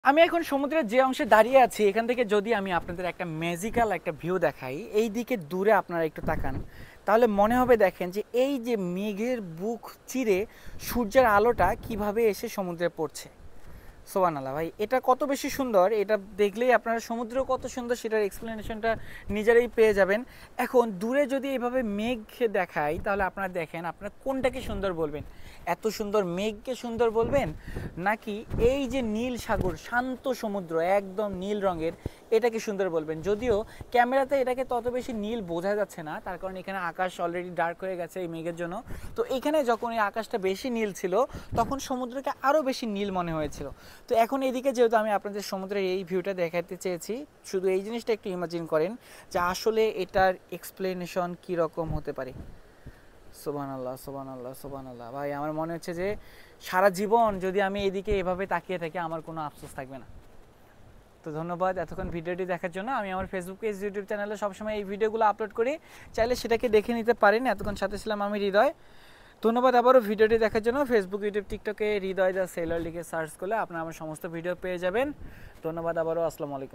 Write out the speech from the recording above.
আমি এখন সমুদ্রের যে অংশে দাঁড়িয়ে আছি এখান থেকে যদি আমি আপনাদের একটা ম্যাজিক্যাল একটা ভিউ দেখাই, এই দিকে দূরে আপনারা একটু তাকান, তাহলে মনে হবে দেখেন যে এই যে মেঘের বুক চিরে সূর্যের আলোটা কিভাবে এসে সমুদ্রে পড়ছে। সোবানাল্লাহ ভাই, এটা কত বেশি সুন্দর, এটা দেখলেই আপনারা সমুদ্র কত সুন্দর সেটার এক্সপ্লেনেশনটা নিজেরাই পেয়ে যাবেন। এখন দূরে যদি এইভাবে মেঘ দেখাই তাহলে আপনারা দেখেন আপনারা কোনটাকে সুন্দর বলবেন, এত সুন্দর মেঘকে সুন্দর বলবেন, নাকি এই যে নীল সাগর শান্ত সমুদ্র একদম নীল রঙের এটাকে সুন্দর বলবেন। যদিও ক্যামেরাতে এটাকে তত বেশি নীল বোঝা যাচ্ছে না, তার কারণ এখানে আকাশ অলরেডি ডার্ক হয়ে গেছে এই মেঘের জন্য। তো এখানে যখন এই আকাশটা বেশি নীল ছিল তখন সমুদ্রকে আরও বেশি নীল মনে হয়েছিল। তো এখন এদিকে যেহেতু আমি আপনাদের সমুদ্রের এই ভিউটা দেখাতে চেয়েছি, শুধু এই জিনিসটা একটু ইমাজিন করেন যে আসলে এটার এক্সপ্লেনেশন কীরকম হতে পারে। সুবহানাল্লাহ সুবহানাল্লাহ সুবহানাল্লাহ ভাই, আমার মনে হচ্ছে যে সারা জীবন যদি আমি এদিকে এভাবে তাকিয়ে থাকি আমার কোনো আফসোস থাকবে না। তো ধন্যবাদ এতক্ষণ ভিডিওটি দেখার জন্য। আমি আমার ফেসবুক পেজ ইউটিউব চ্যানেলে সবসময় এই ভিডিওগুলো আপলোড করি, চাইলে সেটাকে দেখে নিতে পারেন। এতক্ষণ সাথে ছিলাম আমি হৃদয়। ধন্যবাদ আবারও ভিডিওটি দেখার জন্য। ফেসবুক ইউটিউব টিকটকে হৃদয় দ্য সেলার লিখে সার্চ করলে আপনারা আমার সমস্ত ভিডিও পেয়ে যাবেন। ধন্যবাদ আবারও, আসসালামু আলাইকুম।